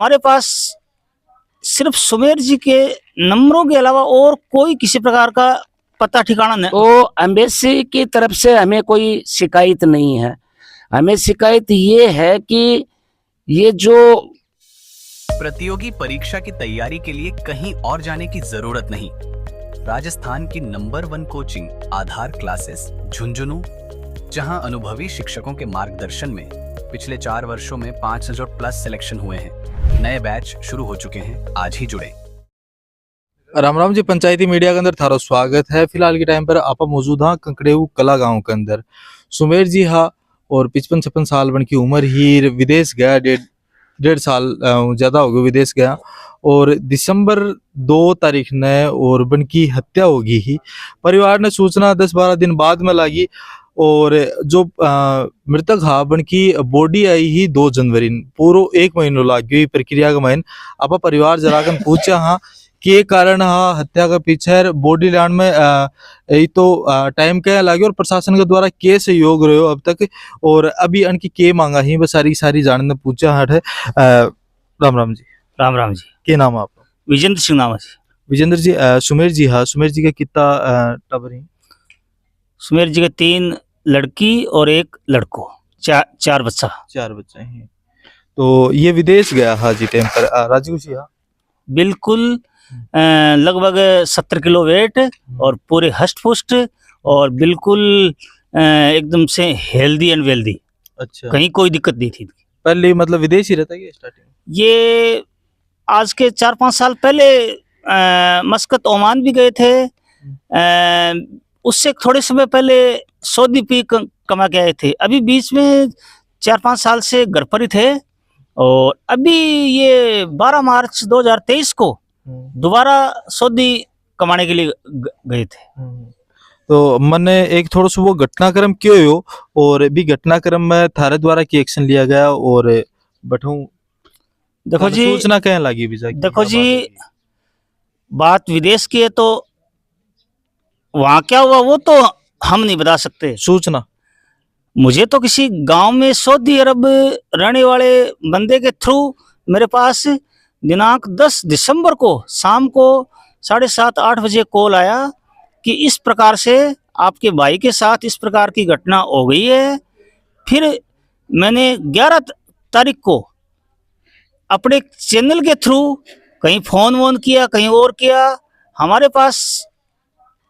हमारे पास सिर्फ सुमेर जी के नंबरों के अलावा और कोई किसी प्रकार का पता ठिकाना नहीं। तो एम्बेसी की तरफ से हमें कोई शिकायत नहीं है। हमें शिकायत ये है कि ये जो प्रतियोगी परीक्षा की तैयारी के लिए कहीं और जाने की जरूरत नहीं। राजस्थान की नंबर 1 कोचिंग आधार क्लासेस झुंझुनू, जहां अनुभवी शिक्षकों के मार्गदर्शन में पिछले 4 वर्षों में 500 प्लस सिलेक्शन हुए हैं। नए बैच शुरू हो चुके हैं, आज ही जुड़े। राम राम जी। पंचायती मीडिया के अंदर थारो स्वागत है। फिलहाल के टाइम पर आप मौजूद हाँ कंकड़ेऊ कला गांव के अंदर। सुमेर जी हाँ और 55-56 साल बन की उम्र ही विदेश गया, डेढ़ साल ज़्यादा हो गया विदेश गया, और दिसंबर 2 तारीख ने और बन की हत्या होगी ही। परिवार ने सूचना 10-12 दिन बाद में लगी और जो मृतक हा बन की बॉडी आई ही 2 जनवरी, पूरा 1 महीनों लग गई प्रक्रिया का महीन। आप परिवार जरा कर पूछा हाँ के कारण हाँ हत्या का पीछे बॉडी लैंड में ये तो टाइम क्या लगे और प्रशासन के द्वारा के सहयोग रहे हो अब तक, और अभी अनकी के मांगा ही बस सारी जानने पूछा हट है। राम राम जी। राम राम जी। के नाम है आपका? विजेंद्र सिंह नाम है जी। विजेंद्र जी, सुमेर जी हाँ, सुमेर जी का कितना टबर है? सुमेर जी के 3 लड़की और 1 लड़को, चार बच्चा। 4 बच्चे हैं। तो ये विदेश गया हाँ जी टाइम पर राजू जी हाँ? बिल्कुल लगभग 70 किलो वेट और पूरे हष्ट पुष्ट और बिल्कुल एकदम से हेल्दी एंड वेल्दी। अच्छा, कहीं कोई दिक्कत नहीं थी। पहले मतलब विदेश ही रहता है स्टार्टिंग? ये आज के 4-5 साल पहले मस्कत ओमान भी गए थे। उससे थोड़े समय पहले सऊदी भी कमा के आए थे। अभी बीच में 4-5 साल से घर पर ही थे और अभी ये 12 मार्च 2023 को दोबारा सऊदी कमाने के लिए गए थे। तो मैंने एक थोड़ा सा वो घटनाक्रम क्यों हो और भी घटनाक्रम में थारे द्वारा की एक्शन लिया गया और बठू देखो जी, सूचना क्या लगी वीजा की? देखो जी, बात विदेश की है तो वहाँ क्या हुआ वो तो हम नहीं बता सकते। सूचना मुझे तो किसी गांव में सऊदी अरब रहने वाले बंदे के थ्रू मेरे पास दिनांक 10 दिसंबर को शाम को 7:30-8 बजे कॉल आया कि इस प्रकार से आपके भाई के साथ इस प्रकार की घटना हो गई है। फिर मैंने 11 तारीख को अपने चैनल के थ्रू कहीं फोन वोन किया, कहीं और किया। हमारे पास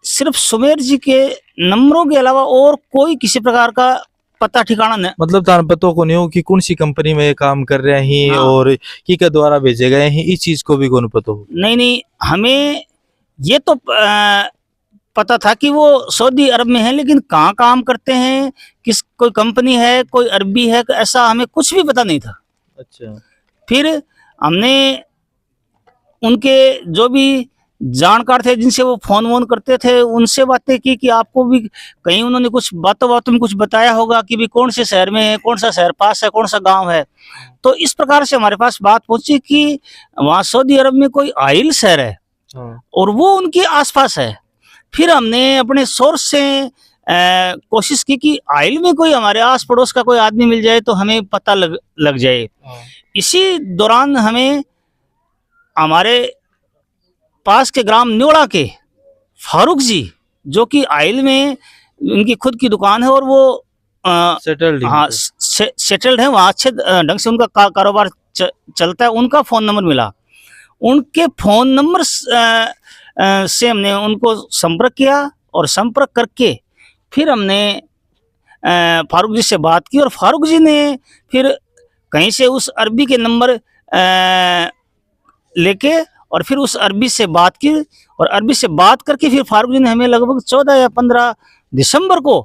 सिर्फ सुमेर जी के नंबरों के अलावा और कोई किसी प्रकार का पता ठिकाना नहीं। मतलब तान पता को नहीं हो कि कौन सी कंपनी में ये काम कर रहे हैं और की के द्वारा भेजे गए हैं, इस चीज को भी कौन पता हो? नहीं, हमें ये तो पता था कि वो सऊदी अरब में है, लेकिन कहाँ काम करते हैं, किस कोई कंपनी है, कोई अरबी है, ऐसा हमें कुछ भी पता नहीं था। अच्छा। फिर हमने उनके जो भी जानकार थे जिनसे वो फोन वोन करते थे उनसे बातें की कि आपको भी कहीं उन्होंने कुछ बातों में कुछ बताया होगा कि भी कौन से शहर में है, कौन सा शहर पास है, कौन सा गांव है। तो इस प्रकार से हमारे पास बात पहुंची कि वहाँ सऊदी अरब में कोई आइल शहर है और वो उनके आसपास है। फिर हमने अपने सोर्स से कोशिश की कि आइल में कोई हमारे आस पड़ोस का कोई आदमी मिल जाए तो हमें पता लग जाए। इसी दौरान हमें हमारे पास के ग्राम न्योड़ा के फारूक जी, जो कि आइल में उनकी खुद की दुकान है और वो सेटल्ड सेटल्ड है, वहाँ अच्छे ढंग से उनका कारोबार चलता है। उनका फ़ोन नंबर मिला, उनके फ़ोन नंबर से हमने उनको संपर्क किया और संपर्क करके फिर हमने फारूक जी से बात की और फारूक जी ने फिर कहीं से उस अरबी के नंबर लेके और फिर उस अरबी से बात की और अरबी से बात करके फिर फारूक जी ने हमें लगभग 14 या 15 दिसंबर को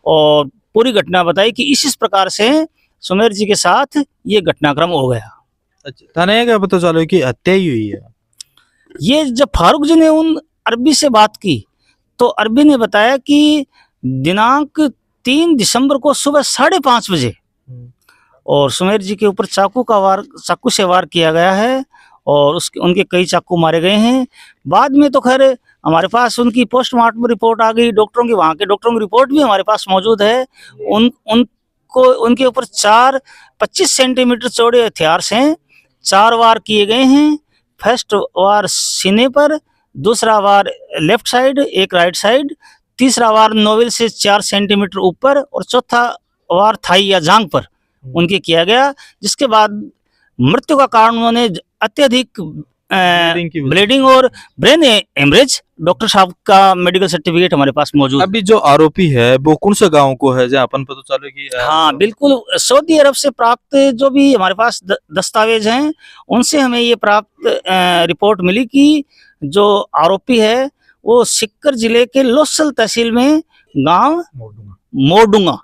और पूरी घटना बताई कि इस प्रकार से सुमेर जी के साथ ये घटनाक्रम हो गया। अच्छा, थाने क्या पता चलो कि हत्या ही हुई है? ये जब फारूक जी ने उन अरबी से बात की तो अरबी ने बताया कि दिनांक 3 दिसंबर को सुबह 5:30 बजे और सुमेर जी के ऊपर चाकू से वार किया गया है और उनके कई चाकू मारे गए हैं। बाद में तो खैर हमारे पास उनकी पोस्टमार्टम रिपोर्ट आ गई, डॉक्टरों की, वहाँ के डॉक्टरों की रिपोर्ट भी हमारे पास मौजूद है। उनके ऊपर 25 सेंटीमीटर चौड़े हथियार हैं 4 वार किए गए हैं। फर्स्ट वार सीने पर, दूसरा वार लेफ्ट साइड, एक राइट साइड, तीसरा वार नोवेल से 4 सेंटीमीटर ऊपर और चौथा वार थाई या जांघ पर उनके किया गया, जिसके बाद मृत्यु का कारण उन्होंने अत्यधिक ब्लीडिंग की वजह ब्लीडिंग और ब्रेन हेमरेज। डॉक्टर साहब का मेडिकल सर्टिफिकेट हमारे पास मौजूद है। अभी जो आरोपी है वो कौन सा गांव को है, जहाँ अपन पता चले कि हाँ बिल्कुल, सऊदी अरब से प्राप्त जो भी हमारे पास दस्तावेज हैं उनसे हमें ये प्राप्त रिपोर्ट मिली कि जो आरोपी है वो सिक्कर जिले के लोसल तहसील में गांव मोरडुंगा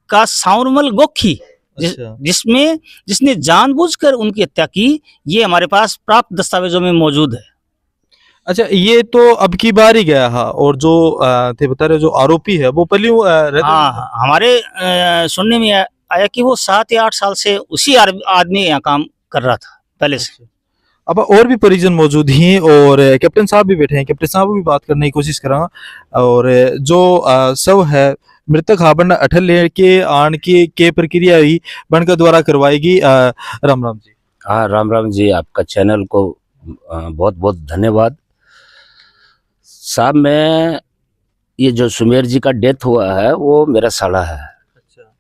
का साउरमल गोखी अच्छा। जिसने जानबूझकर उनकी हत्या की, ये हमारे पास प्राप्त दस्तावेजों में मौजूद है। अच्छा, ये तो अब की बार ही गया है, और जो थे बता रहे जो आरोपी है वो पहले रहते हाँ, हमारे सुनने में आया कि वो 7 या 8 साल से उसी आदमी यहाँ काम कर रहा था पहले से। अब और भी परिजन मौजूद हैं और कैप्टन साहब भी बैठे हैं, कैप्टन साहब भी बात करने की कोशिश करा। और जो शव है मृतक हाबन अठल लेके आन के प्रक्रिया ही बनकर द्वारा करवाएगी। राम राम जी। हाँ, राम राम जी, आपका चैनल को बहुत बहुत धन्यवाद साहब। मैं ये जो सुमेर जी का डेथ हुआ है वो मेरा साला है। अच्छा।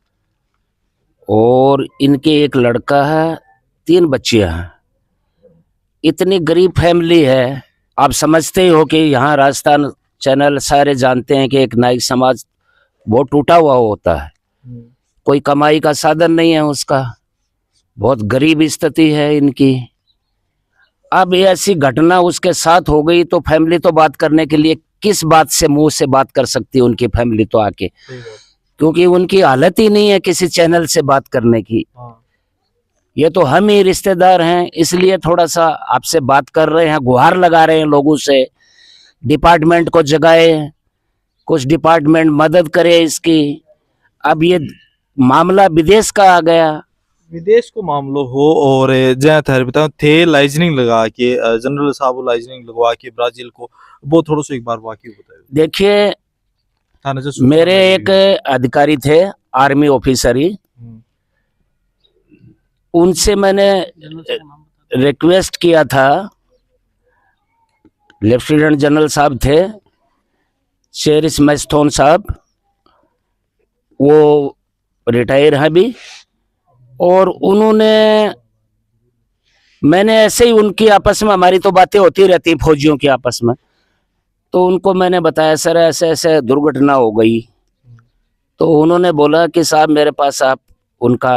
और इनके एक लड़का है, 3 बच्चियां हैं। इतनी गरीब फैमिली है, आप समझते ही हो कि यहाँ राजस्थान चैनल सारे जानते हैं कि एक नाइक समाज बहुत टूटा हुआ होता है, कोई कमाई का साधन नहीं है उसका, बहुत गरीब स्थिति है इनकी। अब ऐसी घटना उसके साथ हो गई तो फैमिली तो बात करने के लिए किस बात से मुंह से बात कर सकती है उनकी फैमिली तो आके, क्योंकि उनकी हालत ही नहीं है किसी चैनल से बात करने की। ये तो हम ही रिश्तेदार हैं, इसलिए थोड़ा सा आपसे बात कर रहे हैं, गुहार लगा रहे हैं लोगों से, डिपार्टमेंट को जगाए, कुछ डिपार्टमेंट मदद करे इसकी। अब ये मामला विदेश का आ गया, विदेश को मामलो हो और जहाँ थे बताओ थे लाइजनिंग लगा के जनरल साहब लाइजनिंग लगवा के ब्राजील को, वो थोड़ा सा एक बार वाकई बताइए। देखिए मेरे एक अधिकारी थे आर्मी ऑफिसर ही, उनसे मैंने रिक्वेस्ट किया था, लेफ्टिनेंट जनरल साहब थे चेरिस मैस्थोन साहब, वो रिटायर हैं अभी, और उन्होंने, मैंने ऐसे ही उनकी आपस में हमारी तो बातें होती रहती फौजियों की आपस में, तो उनको मैंने बताया सर ऐसे ऐसे दुर्घटना हो गई। तो उन्होंने बोला कि साहब मेरे पास आप उनका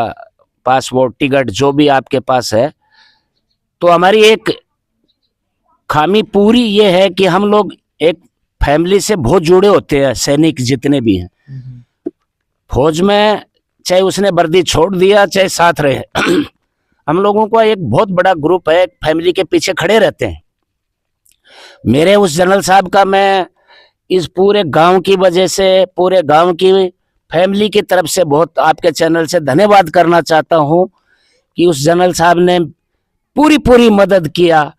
पासपोर्ट टिकट जो भी आपके पास है, तो हमारी एक खामी पूरी ये है कि हम लोग एक फैमिली से बहुत जुड़े होते हैं, सैनिक जितने भी हैं फौज में, चाहे उसने वर्दी छोड़ दिया चाहे साथ रहे हम लोगों का एक बहुत बड़ा ग्रुप है, फैमिली के पीछे खड़े रहते हैं। मेरे उस जनरल साहब का मैं इस पूरे गांव की वजह से, पूरे गांव की फैमिली की तरफ से बहुत आपके चैनल से धन्यवाद करना चाहता हूं कि उस जनरल साहब ने पूरी मदद किया।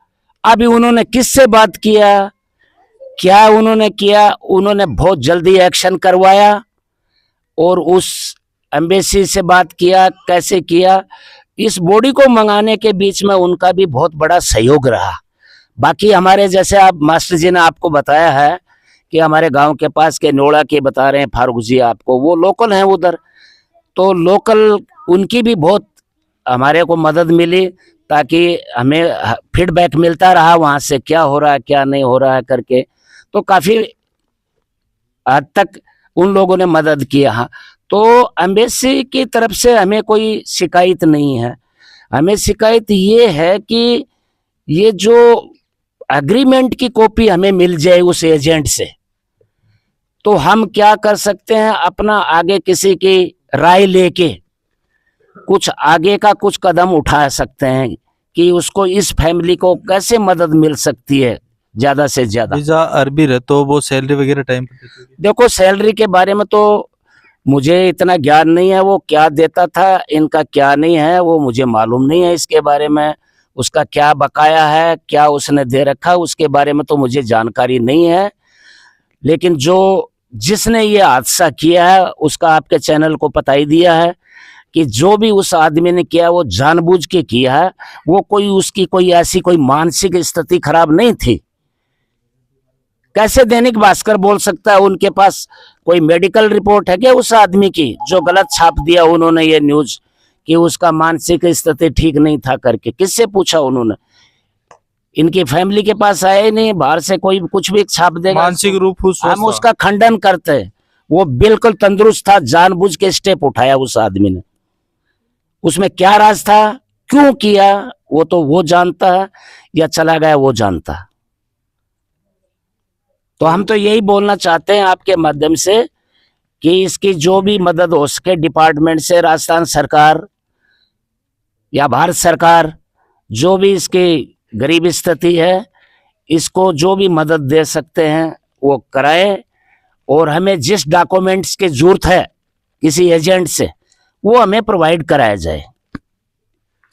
अभी उन्होंने किससे बात किया, क्या उन्होंने किया, उन्होंने बहुत जल्दी एक्शन करवाया और उस एम्बेसी से बात किया, कैसे किया, इस बॉडी को मंगाने के बीच में उनका भी बहुत बड़ा सहयोग रहा। बाकी हमारे जैसे आप मास्टर जी ने आपको बताया है कि हमारे गांव के पास के नोड़ा के बता रहे हैं फारूक जी आपको, वो लोकल हैं उधर, तो लोकल उनकी भी बहुत हमारे को मदद मिली, ताकि हमें फीडबैक मिलता रहा वहाँ से क्या हो रहा है क्या नहीं हो रहा है करके, तो काफ़ी हद तक उन लोगों ने मदद किया। तो एम्बेसी की तरफ से हमें कोई शिकायत नहीं है, हमें शिकायत ये है कि ये जो एग्रीमेंट की कॉपी हमें मिल जाए उस एजेंट से, तो हम क्या कर सकते हैं, अपना आगे किसी की राय लेके कुछ आगे का कुछ कदम उठा सकते हैं कि उसको, इस फैमिली को कैसे मदद मिल सकती है ज्यादा से ज्यादा। वीजा अरबी रहे तो वो सैलरी वगैरह टाइम पर देते होंगे? देखो सैलरी के बारे में तो मुझे इतना ज्ञान नहीं है, वो क्या देता था इनका क्या नहीं है वो मुझे मालूम नहीं है, इसके बारे में उसका क्या बकाया है क्या उसने दे रखा उसके बारे में तो मुझे जानकारी नहीं है। लेकिन जो जिसने ये हादसा किया है उसका आपके चैनल को पता ही दिया है, कि जो भी उस आदमी ने किया वो जानबूझ के किया है, वो कोई उसकी कोई ऐसी कोई मानसिक स्थिति खराब नहीं थी। कैसे दैनिक भास्कर बोल सकता है उनके पास कोई मेडिकल रिपोर्ट है क्या उस आदमी की, जो गलत छाप दिया उन्होंने ये न्यूज कि उसका मानसिक स्थिति ठीक नहीं था करके? किससे पूछा उन्होंने? इनकी फैमिली के पास आया ही नहीं, बाहर से कोई कुछ भी छाप देगा, मानसिक रूप से हम उसका खंडन करते हैं। वो बिल्कुल तंदुरुस्त था, जानबूझ के स्टेप उठाया उस आदमी ने। उसमें क्या राज था, क्यों किया, वो तो वो जानता है, या चला गया वो जानता है। तो हम तो यही बोलना चाहते हैं आपके माध्यम से कि इसकी जो भी मदद हो सके डिपार्टमेंट से, राजस्थान सरकार या भारत सरकार, जो भी इसकी गरीब स्थिति है, इसको जो भी मदद दे सकते हैं वो कराए, और हमें जिस डॉक्यूमेंट्स की जरूरत है किसी एजेंट से, वो हमें प्रोवाइड कराया जाए।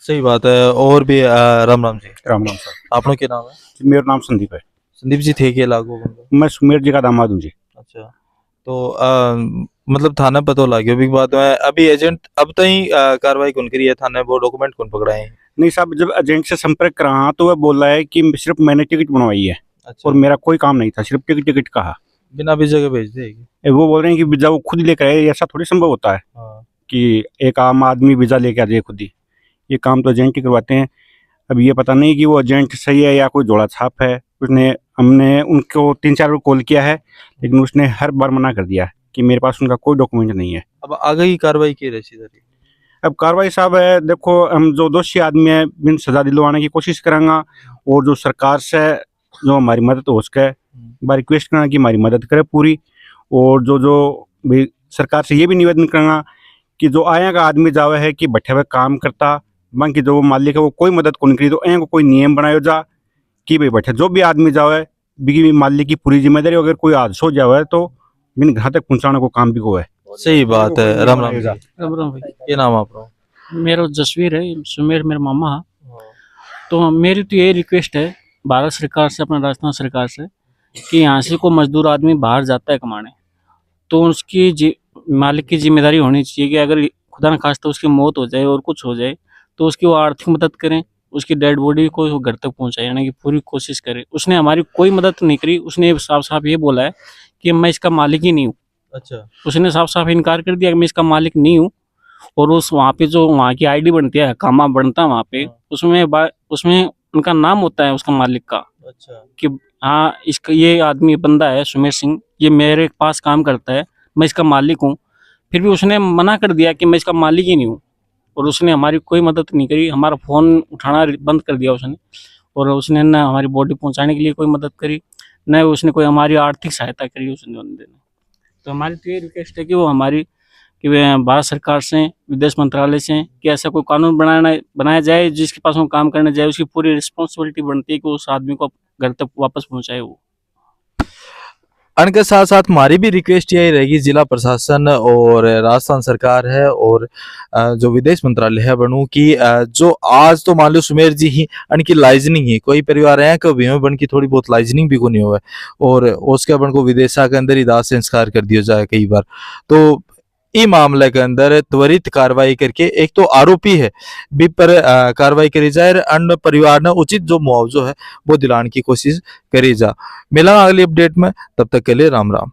सही बात है। और भी राम राम जी। राम राम सर। आपनो क्या नाम है? मेरा नाम संदीप है। संदीप जी थे के लागू बंदा? मैं सुमेर जी का दामाद हूँ जी। अच्छा, तो मतलब थाना पता लग गया बिग बात है। अभी एजेंट अब तक कार्रवाई कौन करी है थाने, वो डॉक्यूमेंट कौन पकड़ाए हैं? नहीं साहब, जब एजेंट से संपर्क करा तो वह बोल रहा है कि सिर्फ मैंने टिकट बनवाई है अच्छा, और मेरा कोई काम नहीं था, सिर्फ टिकट कहा। बिना वीजा के भेज देगी? वो बोल रहे हैं कि वीजा वो खुद लेकर आए। ऐसा थोड़ी संभव होता है हाँ। कि एक आम आदमी वीजा लेके आ जाए खुद ही। ये काम तो एजेंट ही करवाते हैं। अब ये पता नहीं कि वो एजेंट सही है या कोई जोड़ा छाप है। हमने उनको 3-4 बार कॉल किया है, लेकिन उसने हर बार मना कर दिया कि मेरे पास उनका कोई डॉक्यूमेंट नहीं है। अब आगे ही कार्रवाई की रही? अब कार्रवाई साहब है, देखो हम जो दोषी आदमी है बिन सजा दिलवाने की कोशिश करेंगे, और जो सरकार से जो हमारी मदद हो सके बार रिक्वेस्ट करना कि हमारी मदद करे पूरी। और जो भी सरकार से ये भी निवेदन करना कि जो आया का आदमी जावे है कि बैठे हुए काम करता, बाकी जो मालिक है वो कोई मदद को नहीं करी, तो आया को कोई नियम बनायो जा कि भाई बैठे जो भी आदमी जावे बिकी मालिक की पूरी जिम्मेदारी। अगर कोई हादसा हो जावे तो बिन घर तक पहुँचाने को काम भी को है। सही बात है। राम राम जी। राम राम भाई, क्या नाम आपका? मेरा जसवीर है, सुमेर मेरा मामा है। तो मेरी तो यही रिक्वेस्ट है भारत सरकार से, अपना राजस्थान सरकार से, कि यहाँ से कोई मजदूर आदमी बाहर जाता है कमाने, तो उसकी मालिक की जिम्मेदारी होनी चाहिए कि अगर खुदा न खास्ता उसकी मौत हो जाए और कुछ हो जाए तो उसकी वो आर्थिक मदद करें, उसकी डेड बॉडी को वो घर तक पहुँचाए, यानी कि पूरी कोशिश करें। उसने हमारी कोई मदद नहीं करी। उसने साफ साफ ये बोला है कि मैं इसका मालिक ही नहीं हूँ। अच्छा, उसने साफ साफ इनकार कर दिया कि मैं इसका मालिक नहीं हूँ। और उस वहाँ पे जो वहाँ की आईडी बनती है, कामा बनता है वहाँ पे, उसमें उनका नाम होता है उसका मालिक का, अच्छा, कि हाँ इसका ये आदमी बंदा है सुमेर सिंह, ये मेरे पास काम करता है, मैं इसका मालिक हूँ। फिर भी उसने मना कर दिया कि मैं इसका मालिक ही नहीं हूँ, और उसने हमारी कोई मदद नहीं करी। हमारा फ़ोन उठाना बंद कर दिया उसने, और उसने न हमारी बॉडी पहुँचाने के लिए कोई मदद करी, न उसने कोई हमारी आर्थिक सहायता करी उसने बंदे ने। तो हमारी तो ये रिक्वेस्ट है कि वो हमारी कि भारत सरकार से, विदेश मंत्रालय से, कि ऐसा कोई कानून बनाया जाए जिसके पास वो काम करने जाए, उसकी पूरी रिस्पॉन्सिबिलिटी बनती है कि उस आदमी को घर तक वापस पहुंचाए वो। इनके साथ साथ हमारी भी रिक्वेस्ट यही रहेगी जिला प्रशासन और राजस्थान सरकार है और जो विदेश मंत्रालय है बनू की, जो आज तो मान लो सुमेर जी ही इनकी लाइजनिंग ही कोई परिवार है कभी बन की थोड़ी बहुत लाइजनिंग भी को नहीं हुआ, और उसके बन को विदेशा के अंदर ही दाह संस्कार कर दिया जाए कई बार। तो इस मामले के अंदर त्वरित कार्रवाई करके एक तो आरोपी है भी पर कार्रवाई करी जाए, अन्य परिवार ने उचित जो मुआवजो है वो दिलाने की कोशिश करी जा। मिला अगली अपडेट में, तब तक के लिए राम राम।